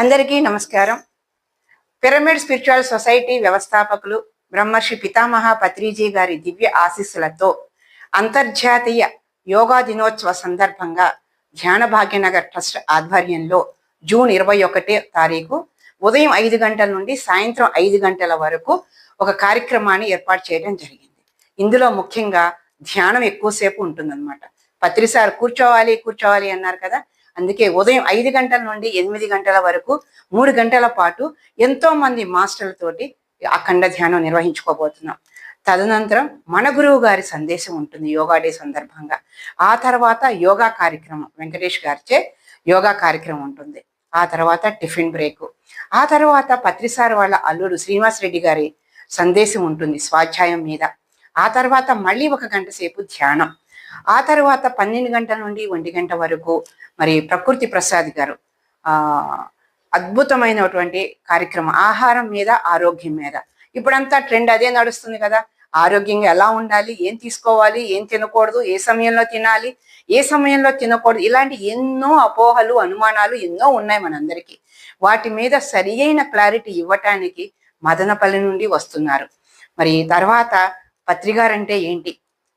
అందరికీ నమస్కారం. Pyramid spiritual society వ్యవస్థాపకులు బ్రహ్మర్షి పితామహ పత్రిజీ గారి దివ్య ఆశీస్సులతో అంతర్జాతీయ యోగా దినోత్సవ సందర్భంగా ధ్యాన భాగ్యనగర్ ట్రస్ట్ ఆధ్వర్యంలో జూన్ 21 తారీఖు ఉదయం 5 గంటల నుండి సాయంత్రం 5 గంటల వరకు ఒక కార్యక్రమాన్ని ఏర్పాటు చేయడం జరిగింది. ఇందులో ముఖ్యంగా ధ్యానం ఎక్కువసేపు ఉంటుందన్నమాట. పత్రిసార్ కూర్చోవాలి అన్నారు కదా, అందుకే ఉదయం 5 గంటల నుండి 8 గంటల వరకు 3 గంటల పాటు ఎంతో మంది మాస్టర్లతోటి అఖండ ధ్యానం నిర్వహించుకోబోతున్నాం. తదనంతరం మన గురువు గారి సందేశం ఉంటుంది యోగా డే సందర్భంగా. ఆ తర్వాత యోగా కార్యక్రమం, వెంకటేష్ గారిచే యోగా కార్యక్రమం ఉంటుంది. ఆ తర్వాత టిఫిన్ బ్రేక్. ఆ తర్వాత పత్రిసార్ వాళ్ళ అల్లుడు శ్రీనివాస్ రెడ్డి గారి సందేశం ఉంటుంది స్వాధ్యాయం మీద. ఆ తర్వాత మళ్ళీ 1 గంట సేపు ధ్యానం. ఆ తర్వాత 12 గంటల నుండి 1 గంట వరకు మరి ప్రకృతి ప్రసాద్ గారు అద్భుతమైనటువంటి కార్యక్రమం ఆహారం మీద, ఆరోగ్యం మీద. ఇప్పుడంతా ట్రెండ్ అదే నడుస్తుంది కదా, ఆరోగ్యంగా ఎలా ఉండాలి, ఏం తీసుకోవాలి, ఏం తినకూడదు, ఏ సమయంలో తినాలి, ఏ సమయంలో తినకూడదు, ఇలాంటి ఎన్నో అపోహలు, అనుమానాలు ఎన్నో ఉన్నాయి మనందరికీ. వాటి మీద సరి అయిన క్లారిటీ ఇవ్వటానికి మదనపల్లి నుండి వస్తున్నారు. మరి తర్వాత పత్రిగారంటే ఏంటి,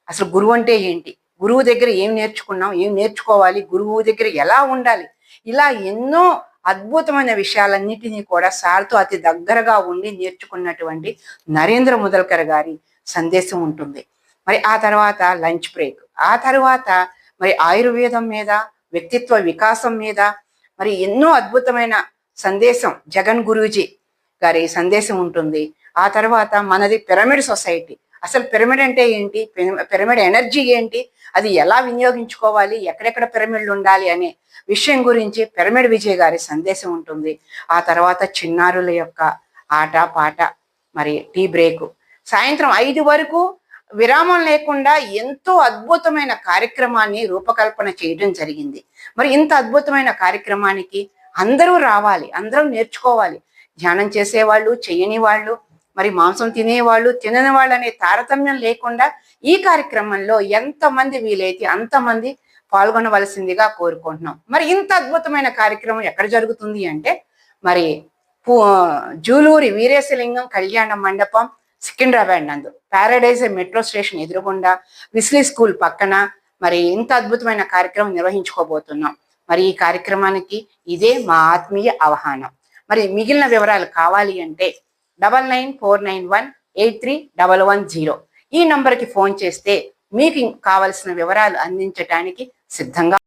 అసలు గురువు అంటే ఏంటి, గురువు దగ్గర ఏం నేర్చుకున్నాం, ఏం నేర్చుకోవాలి, గురువు దగ్గర ఎలా ఉండాలి, ఇలా ఎన్నో అద్భుతమైన విషయాలన్నిటినీ కూడా సార్తో అతి దగ్గరగా ఉండి నేర్చుకున్నటువంటి నరేంద్ర ముదల్కర్ గారి సందేశం ఉంటుంది. మరి ఆ తర్వాత లంచ్ బ్రేక్. ఆ తర్వాత మరి ఆయుర్వేదం మీద, వ్యక్తిత్వ వికాసం మీద మరి ఎన్నో అద్భుతమైన సందేశం జగన్ గురూజీ గారి సందేశం ఉంటుంది. ఆ తర్వాత మనది పిరమిడ్ సొసైటీ. అసలు పిరమిడ్ అంటే ఏంటి, పిరమిడ్ ఎనర్జీ ఏంటి, అది ఎలా వినియోగించుకోవాలి, ఎక్కడెక్కడ పిరమిడ్లు ఉండాలి అనే విషయం గురించి పిరమిడ్ విజయ్ గారి సందేశం ఉంటుంది. ఆ తర్వాత చిన్నారుల యొక్క ఆట పాట, మరి టీ బ్రేక్. సాయంత్రం 5 వరకు విరామం లేకుండా ఎంతో అద్భుతమైన కార్యక్రమాన్ని రూపకల్పన చేయడం జరిగింది. మరి ఇంత అద్భుతమైన కార్యక్రమానికి అందరూ రావాలి, అందరూ నేర్చుకోవాలి. ధ్యానం చేసేవాళ్ళు, చేయని వాళ్ళు, మరి మాంసం తినేవాళ్ళు, తినని వాళ్ళు అనే తారతమ్యం లేకుండా ఈ కార్యక్రమంలో ఎంతమంది వీలైతే అంతమంది పాల్గొనవలసిందిగా కోరుకుంటున్నాం. మరి ఇంత అద్భుతమైన కార్యక్రమం ఎక్కడ జరుగుతుంది అంటే మరి జూలూరి వీరేశలింగం కళ్యాణ మండపం, సికింద్రాబాద్ నందు, ప్యారడైజ్ మెట్రో స్టేషన్ ఎదురుగుండా, విస్లీ స్కూల్ పక్కన మరి ఇంత అద్భుతమైన కార్యక్రమం నిర్వహించుకోబోతున్నాం. మరి ఈ కార్యక్రమానికి ఇదే మా ఆత్మీయ ఆహ్వానం. మరి మిగిలిన వివరాలు కావాలి అంటే 9949183110 ఈ నంబర్కి ఫోన్ చేస్తే మీకు కావలసిన వివరాలు అందించడానికి సిద్ధంగా